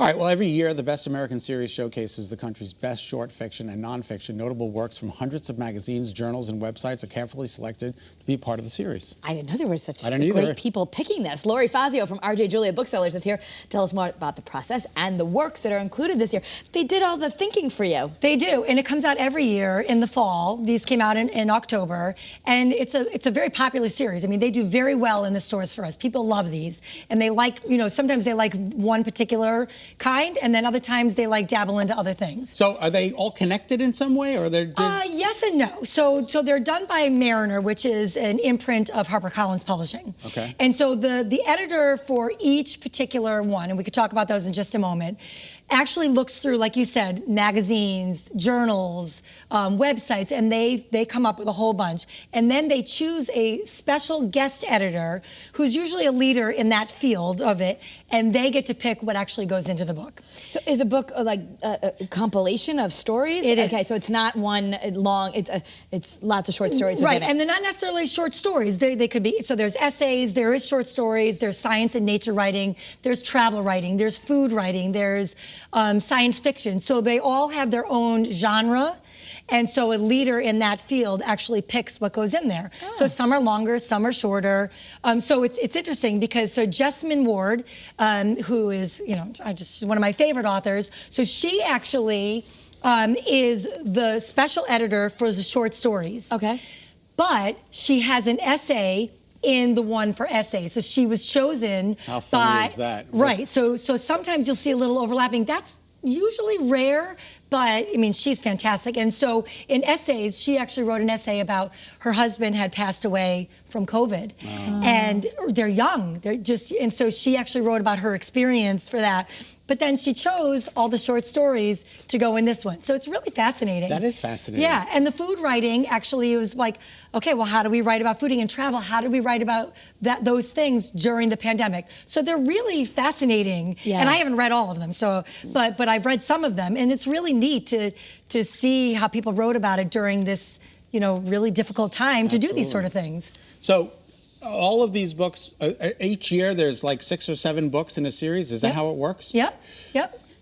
All right, well, every year, the Best American Series showcases the country's best short fiction and nonfiction. Notable works from hundreds of magazines, journals, and websites are carefully selected to be part of the series. I didn't know there were such I didn't either. great people picking this. Lori Fazio from RJ Julia Booksellers is here to tell us more about the process and the works that are included this year. They did all the thinking for you. They do, and it comes out every year in the fall. These came out in October, and it's a very popular series. I mean, they do very well in the stores for us. People love these, and they like, sometimes they like one particular kind, and then other times they like dabble into other things. So are they all connected in some way, or they're? Yes and no. So they're done by Mariner, which is an imprint of HarperCollins Publishing. Okay. And so the editor for each particular one, and we could talk about those in just a moment, actually looks through, like you said, magazines, journals, websites, and they come up with a whole bunch. And then they choose a special guest editor who's usually a leader in that field of it, and they get to pick what actually goes into the book. So is a book like a compilation of stories? It is. Okay, so it's not one long, it's lots of short stories within Right, it. and they're not necessarily short stories. They could be, so there's essays, there is short stories, there's science and nature writing, there's travel writing, there's food writing, there's science fiction. So they all have their own genre. And so a leader in that field actually picks what goes in there. Oh. So some are longer, some are shorter. So it's interesting because Jessamine Ward, who is, just one of my favorite authors, so she actually is the special editor for the short stories. Okay. But she has an essay in the one for essays. So she was chosen. How funny is that? Right. So sometimes you'll see a little overlapping. That's usually rare, but I mean, she's fantastic. And so in essays, she actually wrote an essay about her husband had passed away from COVID. Oh. And they're young. And so she actually wrote about her experience for that. But then she chose all the short stories to go in this one. So it's really fascinating. That is fascinating. Yeah, and the food writing actually was like, okay, well, how do we write about fooding and travel? How do we write about those things during the pandemic? So they're really fascinating. Yeah. And I haven't read all of them, but I've read some of them, and it's really neat to see how people wrote about it during this, really difficult time. Absolutely. To do these sort of things. So all of these books, each year there's like 6 or 7 books in a series. Is that how it works? Yep.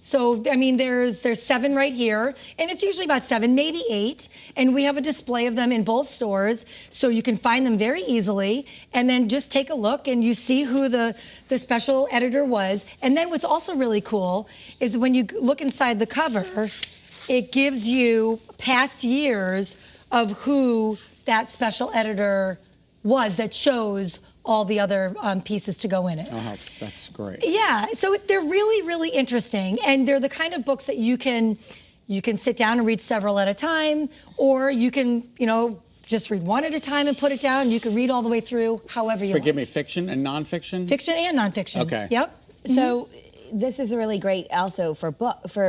So, I mean, there's 7 right here, and it's usually about 7, maybe 8, and we have a display of them in both stores, so you can find them very easily, and then just take a look, and you see who the special editor was. And then what's also really cool is when you look inside the cover, it gives you past years of who that special editor was that shows all the other pieces to go in it. Oh, that's great. Yeah, so they're really, really interesting, and they're the kind of books that you can sit down and read several at a time, or you can, just read one at a time and put it down. You can read all the way through, however you want. Forgive me, fiction and nonfiction? Fiction and nonfiction. Okay. Yep. So this is really great also for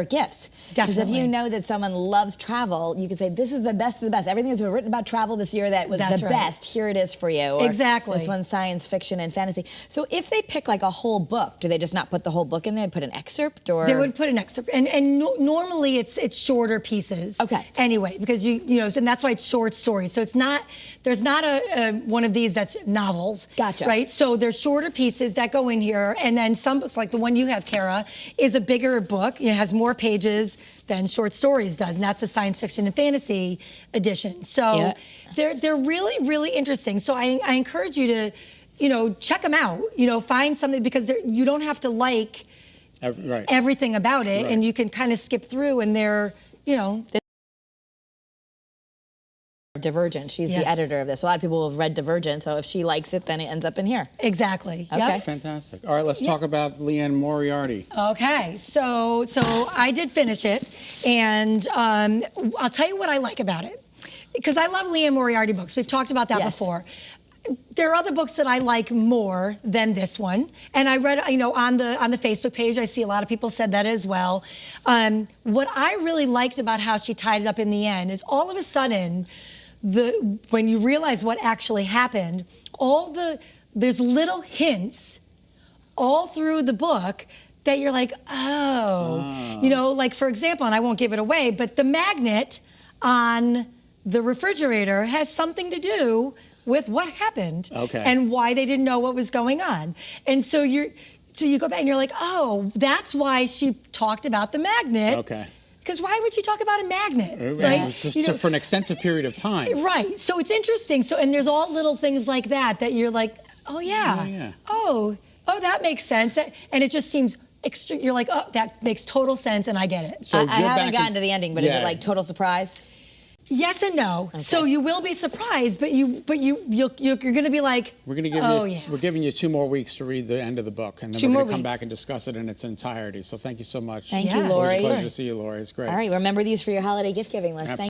gifts. Definitely. Because if you know that someone loves travel, you can say, this is the best of the best. Everything that's been written about travel this year that was the best, here it is for you. Or exactly. This one's science fiction and fantasy. So if they pick like a whole book, do they just not put the whole book in there and put an excerpt? Or they would put an excerpt. And normally it's shorter pieces. Okay. Anyway, because and that's why it's short stories. So there's not a one of these that's novels. Gotcha. Right? So there's shorter pieces that go in here, and then some books, like the one you have, Kara, is a bigger book. It has more pages than short stories does, and that's the science fiction and fantasy edition. So they're really, really interesting. So I encourage you to, check them out. Find something, because you don't have to like everything about it, and you can kind of skip through, and they're, Divergent. She's the editor of this. A lot of people have read Divergent, so if she likes it, then it ends up in here. Exactly. Okay. Yep. Fantastic. All right, let's talk about Leanne Moriarty. Okay, so I did finish it, and I'll tell you what I like about it, because I love Leanne Moriarty books. We've talked about that before. There are other books that I like more than this one, and I read, on the Facebook page, I see a lot of people said that as well. What I really liked about how she tied it up in the end is all of a sudden, when you realize what actually happened, there's little hints all through the book that you're like, like, for example, and I won't give it away, but the magnet on the refrigerator has something to do with what happened and why they didn't know what was going on. And so So you go back and you're like, oh, that's why she talked about the magnet. Okay. Because why would she talk about a magnet, right? So for an extensive period of time. Right. So it's interesting. So, and there's all little things like that you're like, oh yeah. Oh, that makes sense. And it just seems extra. You're like, oh, that makes total sense, and I get it. So I haven't gotten to the ending, but is it like total surprise? Yes and no. Okay. So you will be surprised, but you're going to be like, we're giving you 2 more weeks to read the end of the book, and then we're going to come back and discuss it in its entirety. So thank you so much. Thank you, Lori. It was a pleasure to see you, Lori. It's great. All right, remember these for your holiday gift giving list. Thank